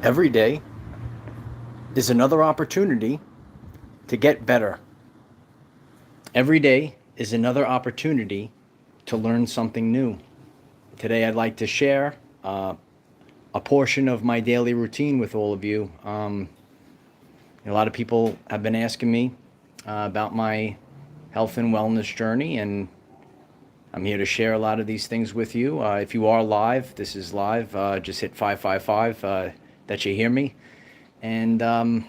Every day is another opportunity to get better. Every day is another opportunity to learn something new. Today, I'd like to share a portion of my daily routine with all of you. A lot of people have been asking me about my health and wellness journey, and I'm here to share a lot of these things with you. If you are live, this is live. Just hit 555 that you hear me. And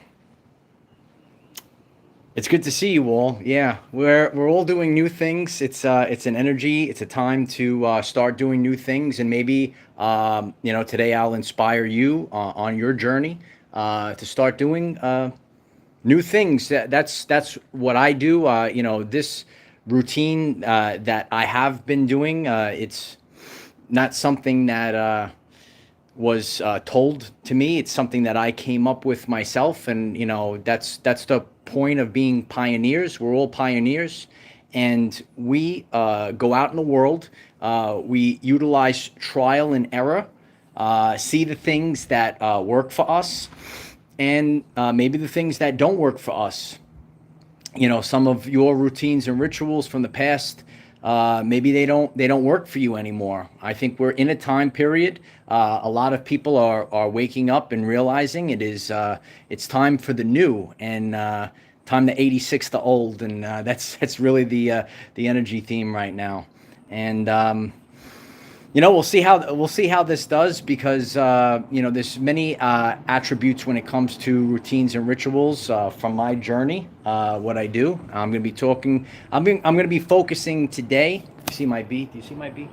it's good to see you all. Yeah, we're all doing new things. It's an energy. It's a time to start doing new things, and maybe today I'll inspire you on your journey to start doing new things. That's what I do. This routine that I have been doing. It's not something that was told to me. It's something that I came up with myself, and that's the point of being pioneers. We're all pioneers, and we go out in the world. We utilize trial and error, see the things that work for us, and maybe the things that don't work for us. Some of your routines and rituals from the past, maybe they don't work for you anymore. I think we're in a time period. A lot of people are waking up and realizing it's time for the new, and time to 86 the old, and that's really the energy theme right now. And we'll see how this does, because there's many attributes when it comes to routines and rituals from my journey. What I do, I'm going to be talking. I'm going to be focusing today. You see my bee? Do you see my bee?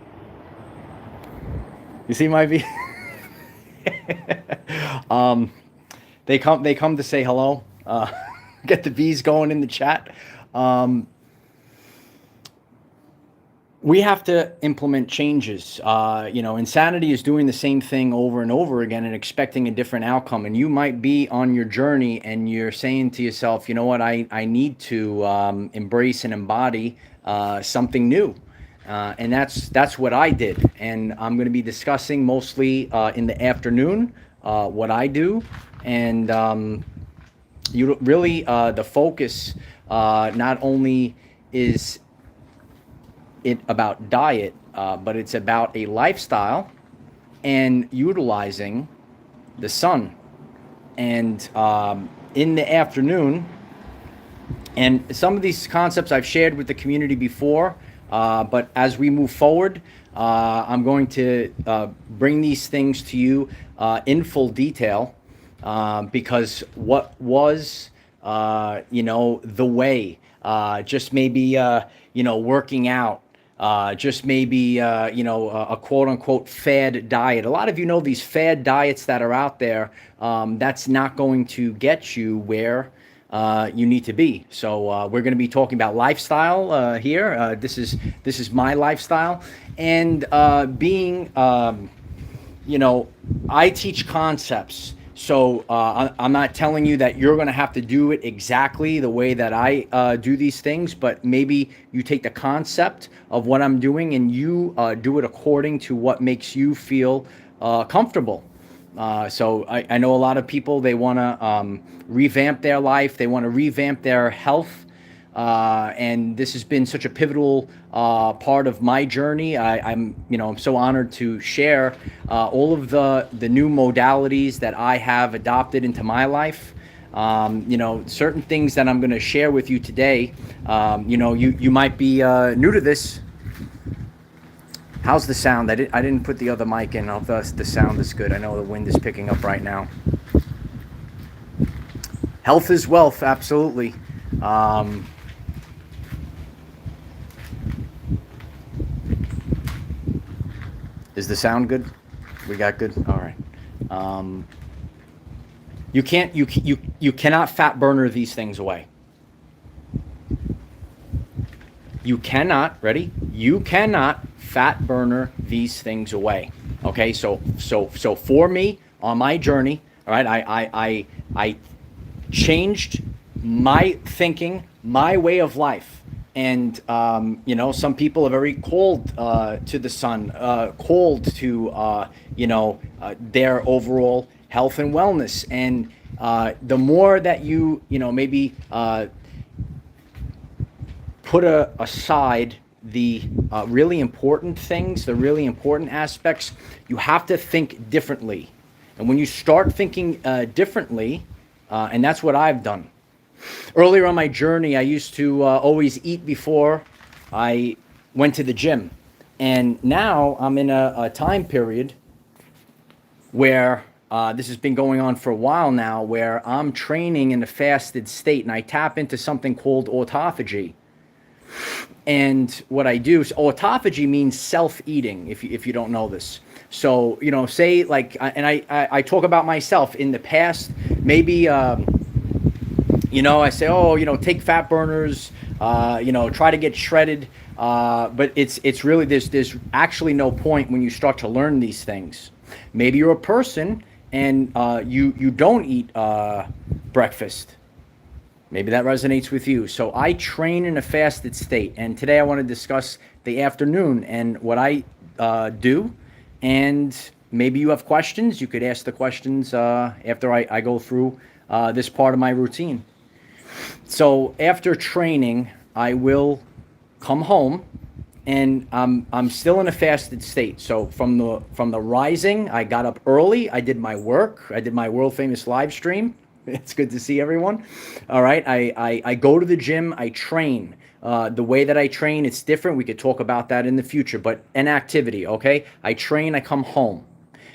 You see my bee? um, they come to say hello. Get the bees going in the chat. Um, we have to implement changes. Insanity is doing the same thing over and over again and expecting a different outcome. And you might be on your journey and you're saying to yourself, you know what, I need to embrace and embody something new. And that's what I did. And I'm going to be discussing mostly in the afternoon what I do. And you really, the focus not only is it about diet, but it's about a lifestyle and utilizing the sun. And in the afternoon, and some of these concepts I've shared with the community before, but as we move forward, I'm going to bring these things to you in full detail, because what was, the way, just maybe, working out, just maybe a quote unquote fad diet. A lot of these fad diets that are out there. That's not going to get you where you need to be. So we're going to be talking about lifestyle here. This is my lifestyle, and being I teach concepts. So I'm not telling you that you're going to have to do it exactly the way that I do these things, but maybe you take the concept of what I'm doing and you do it according to what makes you feel comfortable. So I know a lot of people, they want to revamp their life. They want to revamp their health. And this has been such a pivotal part of my journey. I'm so honored to share all of the new modalities that I have adopted into my life. Certain things that I'm going to share with you today. You might be new to this. How's the sound? I didn't put the other mic in. I hope the sound is good. I know the wind is picking up right now. Health is wealth, absolutely. Is the sound good? We got good? All right. You cannot fat burner these things away. You cannot, ready? You cannot fat burner these things away. Okay, so for me on my journey, all right, I changed my thinking, my way of life. And some people are very cold to the sun, cold to their overall health and wellness. And the more that maybe put aside the really important things, the really important aspects, you have to think differently. And when you start thinking differently, and that's what I've done. Earlier on my journey, I used to always eat before I went to the gym. And now I'm in a time period where this has been going on for a while now, where I'm training in a fasted state, and I tap into something called autophagy. And what I do, so autophagy means self-eating, if you don't know this. So, say like, and I talk about myself in the past, maybe, I say, take fat burners, try to get shredded. But it's really, there's actually no point when you start to learn these things. Maybe you're a person and you don't eat breakfast. Maybe that resonates with you. So I train in a fasted state, and today I want to discuss the afternoon and what I do. And maybe you have questions. You could ask the questions after I go through this part of my routine. So after training, I will come home, and I'm still in a fasted state. So from the rising, I got up early. I did my work. I did my world famous live stream. It's good to see everyone. All right. I go to the gym. I train. The way that I train, it's different. We could talk about that in the future, but an activity. Okay. I train. I come home.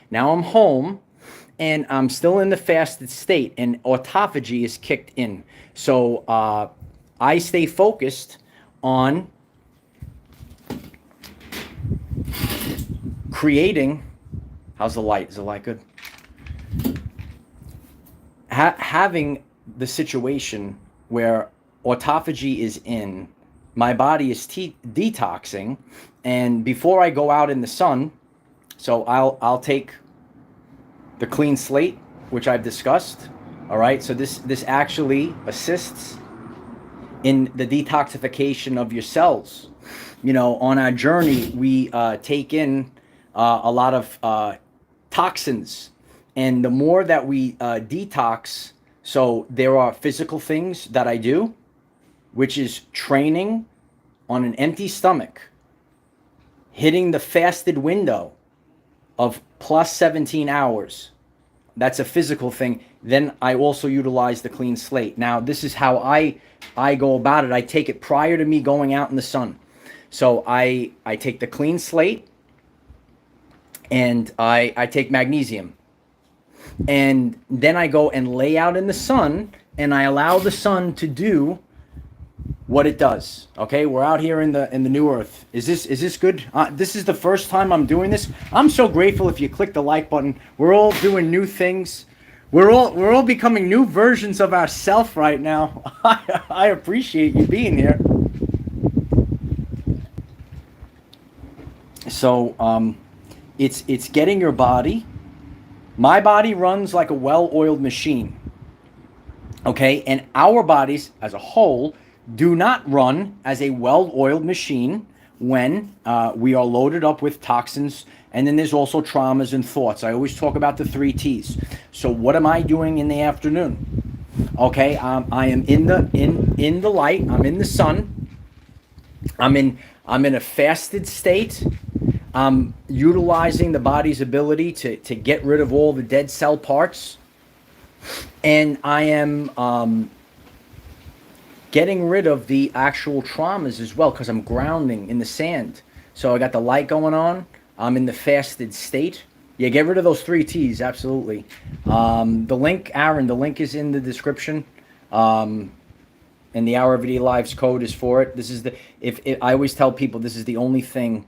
Now I'm home, and I'm still in the fasted state, and autophagy is kicked in. So I stay focused on creating. How's the light? Is the light good? Having the situation where autophagy is in, my body is detoxing, and before I go out in the sun, so I'll take the clean slate, which I've discussed. All right, so this actually assists in the detoxification of your cells. On our journey, we take in a lot of toxins. And the more that we detox, so there are physical things that I do, which is training on an empty stomach, hitting the fasted window of plus 17 hours. That's a physical thing. Then I also utilize the clean slate. Now, this is how I go about it. I take it prior to me going out in the sun. So I take the clean slate, and I take magnesium. And then I go and lay out in the sun, and I allow the sun to do what it does. Okay, we're out here in the new earth. Is this good? This is the first time I'm doing this. I'm so grateful if you click the like button. We're all doing new things. We're all becoming new versions of ourselves right now. I appreciate you being here. So it's getting your body. My body runs like a well-oiled machine, okay? And our bodies as a whole do not run as a well-oiled machine when we are loaded up with toxins. And then there's also traumas and thoughts. I always talk about the 3 T's. So what am I doing in the afternoon? Okay, I am in the light. I'm in the sun. I'm in a fasted state. I'm utilizing the body's ability to get rid of all the dead cell parts. And I am getting rid of the actual traumas as well, because I'm grounding in the sand. So I got the light going on. I'm in the fasted state. Yeah, get rid of those 3 T's, absolutely. The link, Aaron, the link is in the description. And the Our Everyday Lives code is for it. This is I always tell people this is the only thing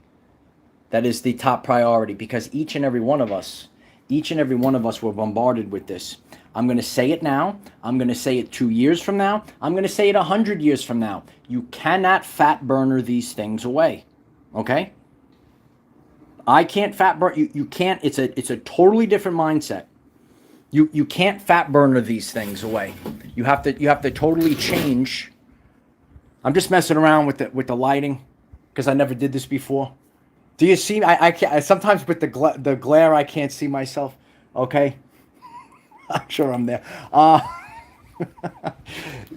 that is the top priority, because each and every one of us were bombarded with this. I'm going to say it now. I'm going to say it 2 years from now. I'm going to say it 100 years from now. You cannot fat burner these things away. Okay? I can't fat burn. You can't. It's a totally different mindset. You can't fat burner these things away. You have to totally change. I'm just messing around with the lighting, because I never did this before. Do you see? I can't. Sometimes with the glare, I can't see myself. Okay. I'm sure I'm there.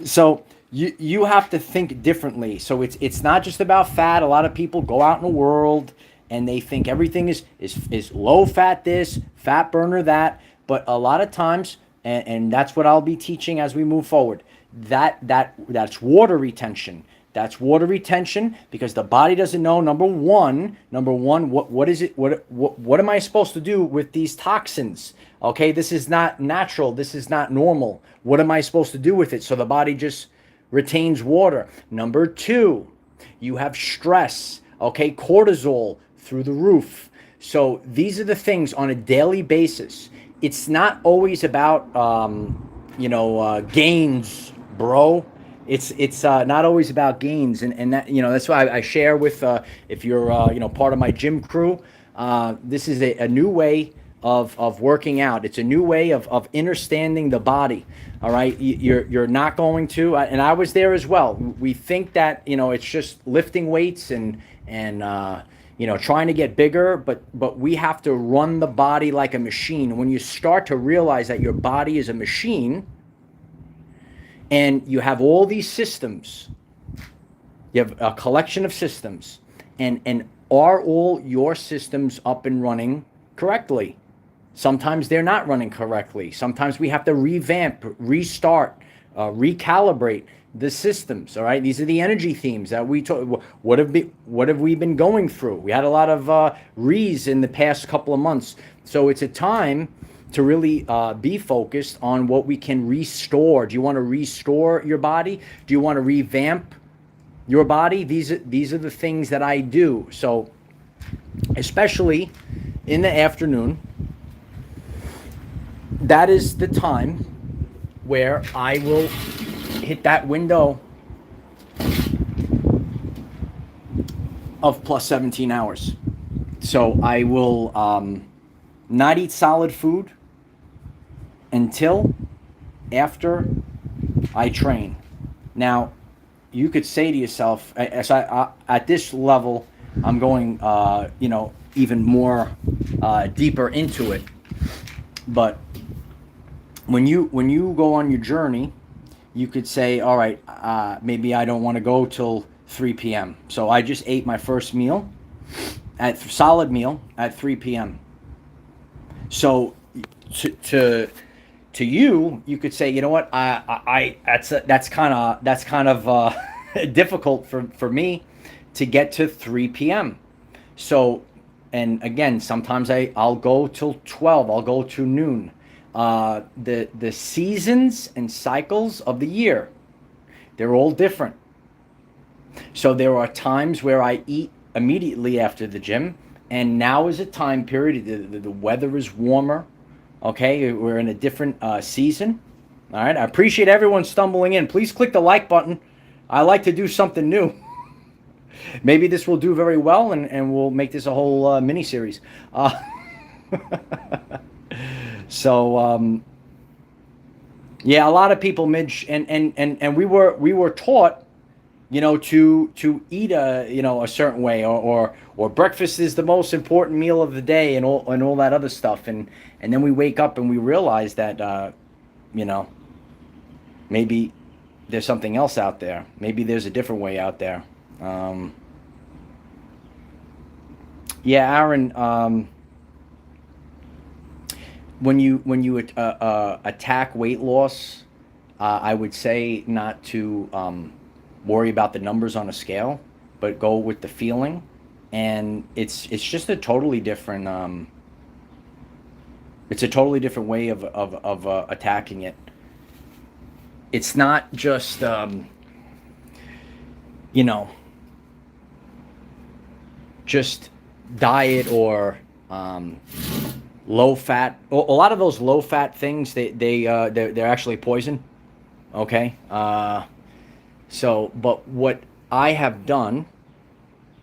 So you have to think differently. So it's not just about fat. A lot of people go out in the world and they think everything is low fat this, fat burner that. But a lot of times, and that's what I'll be teaching as we move forward. That's water retention. That's water retention because the body doesn't know. Number one, what is it? What am I supposed to do with these toxins? Okay, this is not natural. This is not normal. What am I supposed to do with it? So the body just retains water. Number two, you have stress. Okay, cortisol through the roof. So these are the things on a daily basis. It's not always about gains, bro. It's not always about gains, and that that's why I share with if you're part of my gym crew. This is a new way of working out. It's a new way of understanding the body. All right, you're not going to, and I was there as well. We think that it's just lifting weights and trying to get bigger, but we have to run the body like a machine. When you start to realize that your body is a machine and you have all these systems, you have a collection of systems, and are all your systems up and running correctly? Sometimes they're not running correctly. Sometimes we have to revamp, restart, recalibrate the systems. All right, these are the energy themes that we talk. What have we been going through? We had a lot of re's in the past couple of months, so it's a time to really be focused on what we can restore. Do you want to restore your body? Do you want to revamp your body? These are the things that I do. So especially in the afternoon, that is the time where I will hit that window of plus 17 hours. So I will not eat solid food until after I train. Now, you could say to yourself, as I at this level, I'm going, even more deeper into it. But when you go on your journey, you could say, all right, maybe I don't want to go till 3 p.m. So I just ate my first meal, solid meal at 3 p.m. So to you could say, you know what, that's kind of difficult for me to get to 3 p.m. So, and again, sometimes I'll go till 12. I'll go to noon. The seasons and cycles of the year, they're all different. So there are times where I eat immediately after the gym, and now is a time period. The weather is warmer. Okay, we're in a different season. All right, I appreciate everyone stumbling in. Please click the like button. I like to do something new. Maybe this will do very well, and we'll make this a whole mini series. So yeah, a lot of people, Midge, and we were taught, to eat a certain way, or breakfast is the most important meal of the day, and all that other stuff, and then we wake up and we realize that maybe there's something else out there. Maybe there's a different way out there. Yeah, Aaron. When you attack weight loss, I would say not to worry about the numbers on a scale, but go with the feeling, and it's just a totally different way of attacking it. It's not just just diet or low fat. A lot of those low fat things, they're actually poison. Okay. So, but what I have done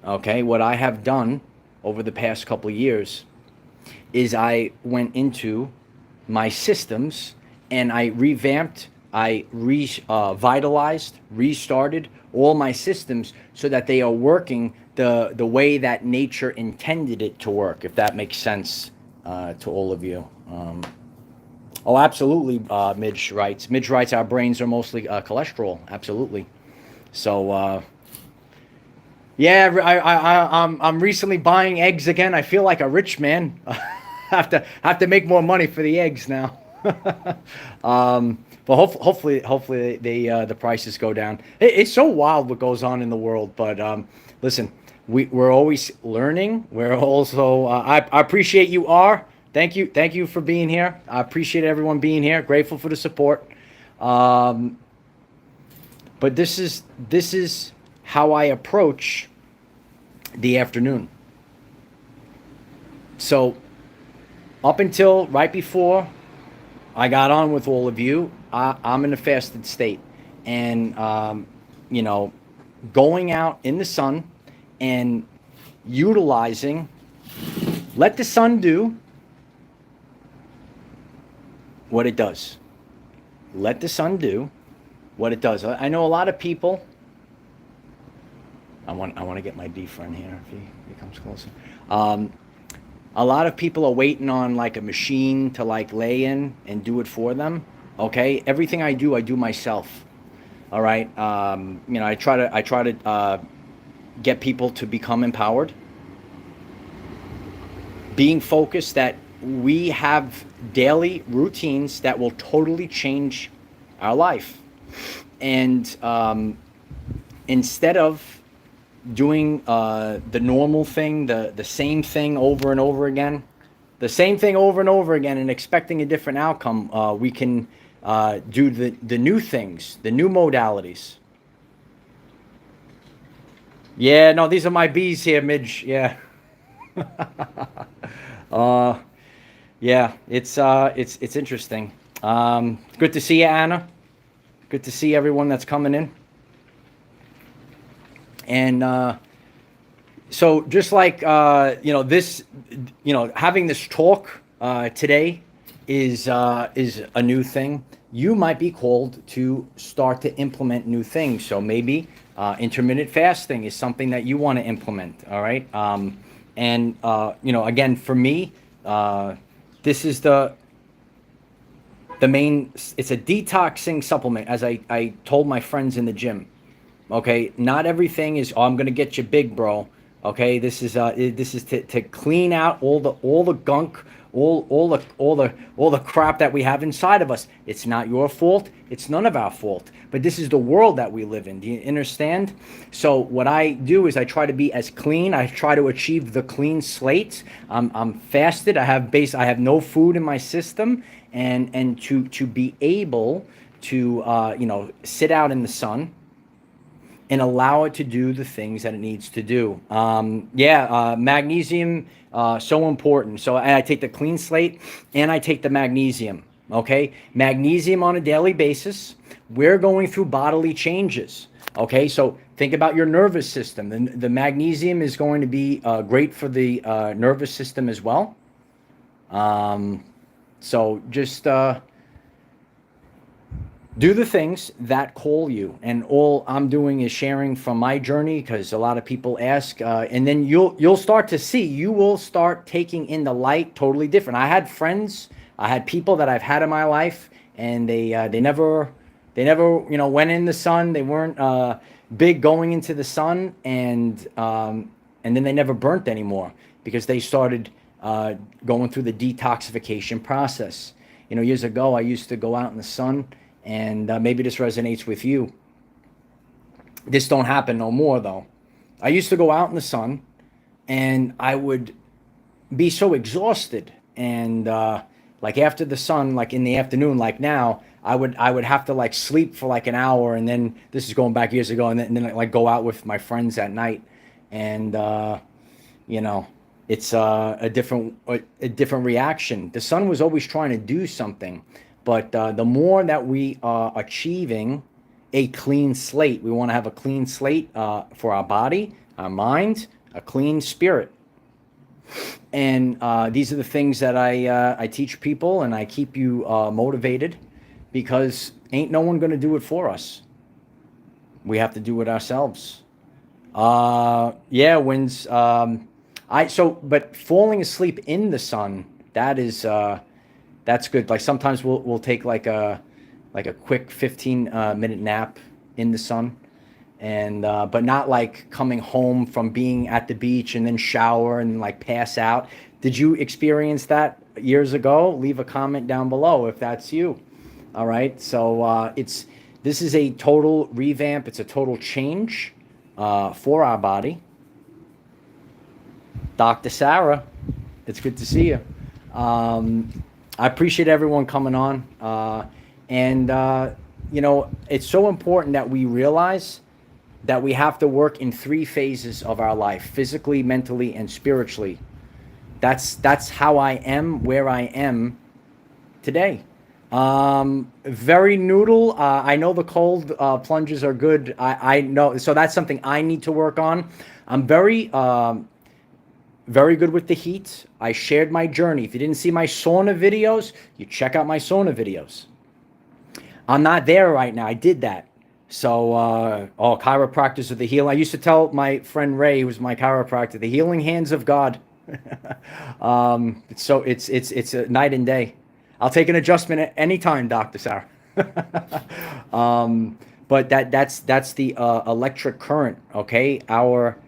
over the past couple of years is I went into my systems and I revamped, I revitalized, restarted all my systems so that they are working the way that nature intended it to work, if that makes sense to all of you. Oh, absolutely. Midge writes our brains are mostly cholesterol. Absolutely. So yeah, I'm recently buying eggs again. I feel like a rich man. Have to make more money for the eggs now. But hopefully the prices go down. It's so wild what goes on in the world. But listen, we're always learning. We're also I appreciate you are. Thank you for being here. I appreciate everyone being here. Grateful for the support. Um, but this is how I approach the afternoon. So up until right before I got on with all of you, I'm in a fasted state, and you know, going out in the sun and utilizing, let the sun do what it does. Let the sun do what it does. I know a lot of people. I want to get my D friend here if he comes closer. Um, a lot of people are waiting on like a machine to like lay in and do it for them. Okay, everything I do myself. All right. I try to get people to become empowered, being focused, that we have daily routines that will totally change our life. And instead of doing the normal thing, the same thing over and over again, and expecting a different outcome, we can do the new things, the new modalities. Yeah, no, these are my bees here, Midge. Yeah. uh, yeah, it's interesting. Good to see you, Anna. Good to see everyone that's coming in. And so just like this, having this talk today is a new thing. You might be called to start to implement new things. So maybe intermittent fasting is something that you want to implement. All right. And again, for me, this is the main. It's a detoxing supplement, as I told my friends in the gym. Okay, not everything is, oh, I'm gonna get you big, bro. Okay, this is to clean out all the gunk, all the crap that we have inside of us. It's not your fault. It's none of our fault. But this is the world that we live in. Do you understand? So what I do is I try to be as clean. I try to achieve the clean slate. I'm fasted. I have no food in my system, and to be able to sit out in the sun and allow it to do the things that it needs to do. Magnesium, so important. So I take the clean slate and I take the magnesium. Okay, magnesium on a daily basis. We're going through bodily changes. Okay, so think about your nervous system. The magnesium is going to be great for the nervous system as well. So just do the things that call you, and all I'm doing is sharing from my journey, because a lot of people ask, and then you'll start to see, you will start taking in the light totally different. I had people that I've had in my life, and they never went in the sun. They weren't big going into the sun, and then they never burnt anymore because they started going through the detoxification process. Years ago I used to go out in the sun, and maybe this resonates with you. This don't happen no more, though. I used to go out in the sun, and I would be so exhausted, and like after the sun, like in the afternoon, like now, I would have to like sleep for like an hour, and then this is going back years ago, and then like go out with my friends at night, and it's a different reaction. The sun was always trying to do something. But the more that we are achieving a clean slate, we want to have a clean slate for our body, our mind, a clean spirit. And these are the things that I teach people, and I keep you motivated, because ain't no one going to do it for us. We have to do it ourselves. But falling asleep in the sun, that is That's good. Like sometimes we'll take like a quick 15 minute nap in the sun, and but not like coming home from being at the beach and then shower and like pass out. Did you experience that years ago? Leave a comment down below if that's you. All right. So this is a total revamp. It's a total change for our body. Dr. Sarah, it's good to see you. I appreciate everyone coming on. And you know, it's so important that we realize that we have to work in 3 phases of our life: physically, mentally, and spiritually. That's how I am where I am today. Very noodle. I know the cold plunges are good. I know, so that's something I need to work on. I'm very good with the heat. I shared my journey. If you didn't see my sauna videos, you check out my sauna videos. I'm not there right now. I did that. So, chiropractors of the healing. I used to tell my friend Ray, who was my chiropractor, the healing hands of God. It's a night and day. I'll take an adjustment at any time, Dr. Sarah. But that's the electric current. Okay, our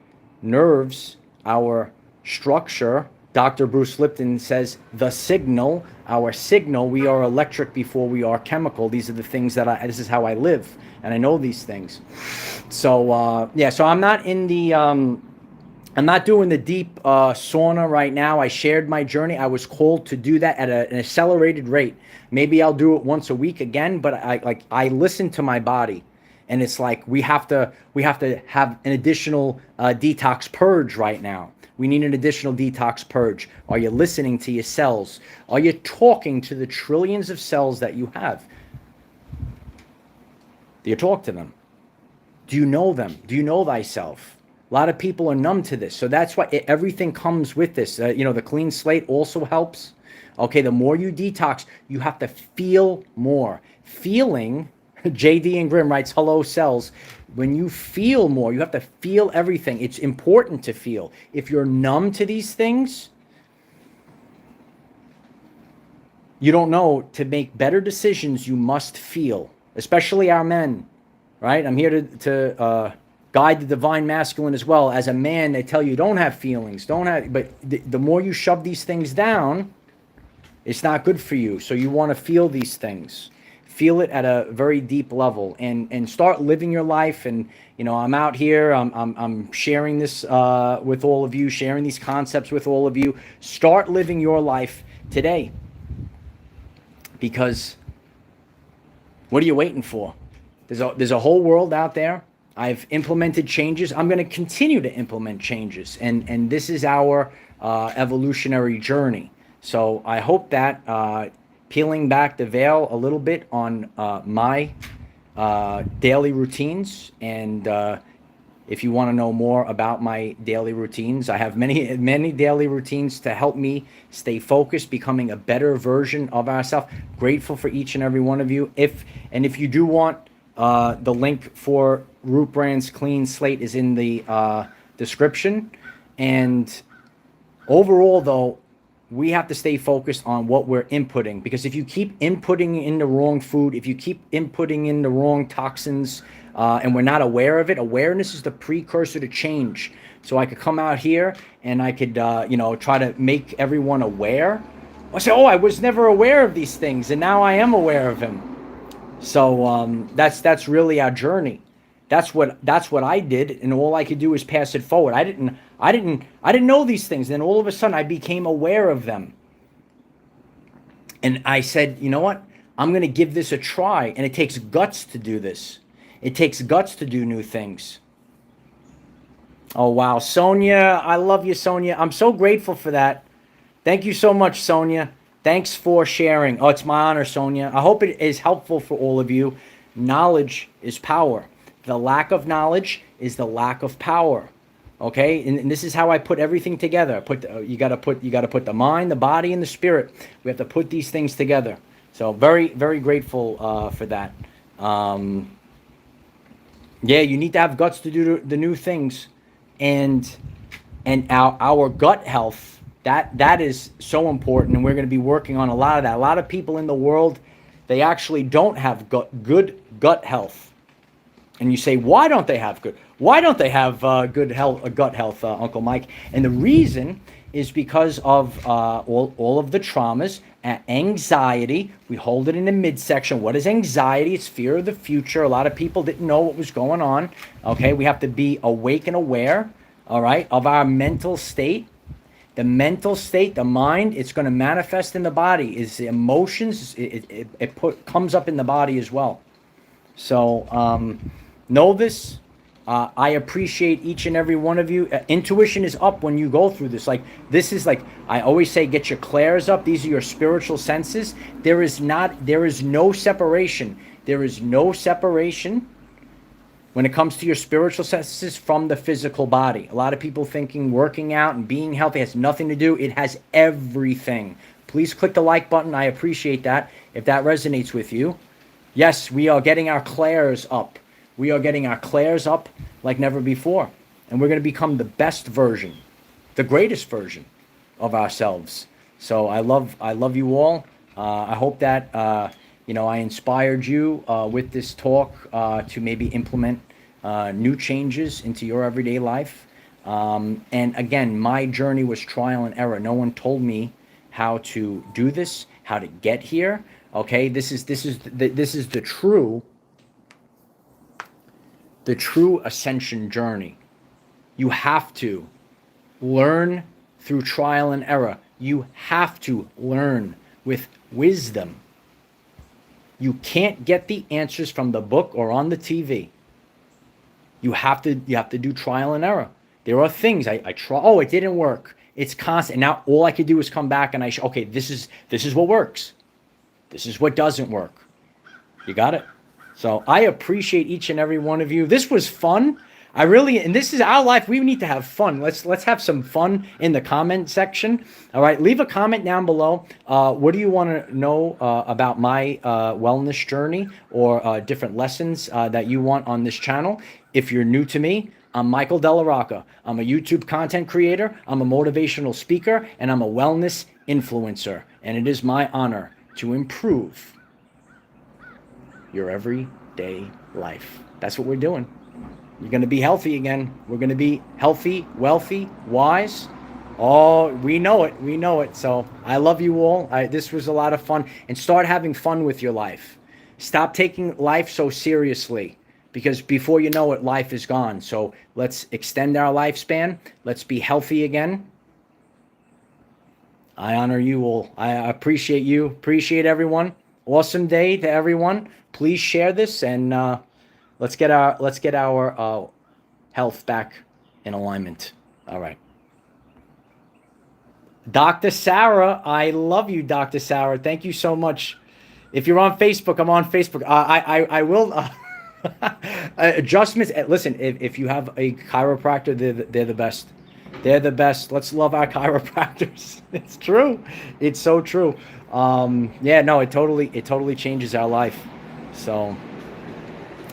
nerves, our structure. Dr. Bruce Lipton says the signal, our signal, we are electric before we are chemical. These are the things that this is how I live, and I know these things. So yeah, so I'm not in the I'm not doing the deep sauna right now. I shared my journey. I was called to do that at an accelerated rate. Maybe I'll do it once a week again, but I listen to my body, and it's like we have to have an additional detox purge right now. We need an additional detox purge. Are you listening to your cells? Are you talking to the trillions of cells that you have? Do you talk to them? Do you know them? Do you know thyself? A lot of people are numb to this. So that's why everything comes with this. You know, the clean slate also helps. Okay, the more you detox, you have to feel more. Feeling, JD and Grimm writes, hello cells. When you feel more, you have to feel everything. It's important to feel. If you're numb to these things, you don't know. To make better decisions, you must feel, especially our men, right? I'm here to guide the divine masculine as well. As a man, they tell you don't have feelings, but the more you shove these things down, it's not good for you. So you want to feel these things. Feel it at a very deep level, and start living your life. And you know, I'm out here. I'm sharing this with all of you, sharing these concepts with all of you. Start living your life today, because what are you waiting for? There's a whole world out there. I've implemented changes. I'm going to continue to implement changes, and this is our evolutionary journey. So I hope that. Peeling back the veil a little bit on my daily routines, and if you want to know more about my daily routines, I have many daily routines to help me stay focused, becoming a better version of ourselves. Grateful for each and every one of you. If you do want the link for Root Brand's Clean Slate is in the description. And overall, though, we have to stay focused on what we're inputting, because if you keep inputting in the wrong food, if you keep inputting in the wrong toxins, and we're not aware of it, awareness is the precursor to change. So I could come out here and I could, try to make everyone aware. I say, I was never aware of these things, and now I am aware of them. So that's really our journey. That's what I did, and all I could do is pass it forward. I didn't know these things. Then all of a sudden I became aware of them. And I said, you know what? I'm going to give this a try. And it takes guts to do this. It takes guts to do new things. Oh, wow. Sonia, I love you, Sonia. I'm so grateful for that. Thank you so much, Sonia. Thanks for sharing. Oh, it's my honor, Sonia. I hope it is helpful for all of you. Knowledge is power. The lack of knowledge is the lack of power. Okay, and this is how I put everything together. You got to put the mind, the body, and the spirit. We have to put these things together. So very, very grateful for that. Yeah, you need to have guts to do the new things, and our gut health That is so important, and we're going to be working on a lot of that. A lot of people in the world, they actually don't have good gut health. And you say, why don't they have good? Why don't they have good health, gut health, Uncle Mike? And the reason is because of all of the traumas, anxiety. We hold it in the midsection. What is anxiety? It's fear of the future. A lot of people didn't know what was going on. Okay, we have to be awake and aware. All right, of our mental state. The mental state, the mind, it's going to manifest in the body. Is the emotions? Comes up in the body as well. So know this. I appreciate each and every one of you. Intuition is up when you go through this. Like, this is like, I always say, get your clairs up. These are your spiritual senses. There is no separation. There is no separation when it comes to your spiritual senses from the physical body. A lot of people thinking working out and being healthy has nothing to do. It has everything. Please click the like button. I appreciate that if that resonates with you. Yes, we are getting our clairs up. We are getting our clairs up like never before. And we're going to become the best version, the greatest version of ourselves. So I love you all. I hope that, I inspired you with this talk to maybe implement new changes into your everyday life. And again, my journey was trial and error. No one told me how to do this, how to get here. Okay, this is the true ascension journey. You have to learn through trial and error. You have to learn with wisdom. You can't get the answers from the book or on the TV. You have to do trial and error. There are things I try. Oh, it didn't work. It's constant. Now all I could do is come back and okay, this is what works. This is what doesn't work. You got it? So I appreciate each and every one of you. This was fun. And this is our life. We need to have fun. Let's have some fun in the comment section. All right, leave a comment down below. What do you want to know about my wellness journey or different lessons that you want on this channel? If you're new to me, I'm Michael DellaRocca. I'm a YouTube content creator. I'm a motivational speaker, and I'm a wellness influencer. And it is my honor to improve your everyday life. That's what we're doing. You're going to be healthy again. We're going to be healthy, wealthy, wise. Oh, we know it. We know it. So I love you all. This was a lot of fun. And start having fun with your life. Stop taking life so seriously, because before you know it, life is gone. So let's extend our lifespan. Let's be healthy again. I honor you all. I appreciate you. Appreciate everyone. Awesome day to everyone. Please share this, and let's get our health back in alignment. All right. Dr. Sarah, I love you, Dr. Sarah. Thank you so much. If you're on Facebook, I'm on Facebook. I will adjustments. Listen, if you have a chiropractor, they're the best. They're the best. Let's love our chiropractors. It's true. It's so true. Yeah, no, it totally changes our life. So,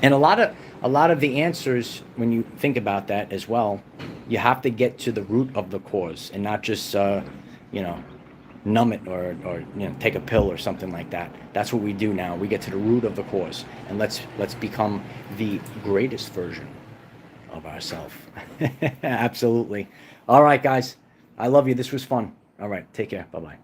and a lot of the answers, when you think about that as well, you have to get to the root of the cause and not just numb it or take a pill or something like that. That's what we do now. We get to the root of the cause, and let's become the greatest version of ourselves. Absolutely. All right, guys. I love you. This was fun. All right. Take care. Bye-bye.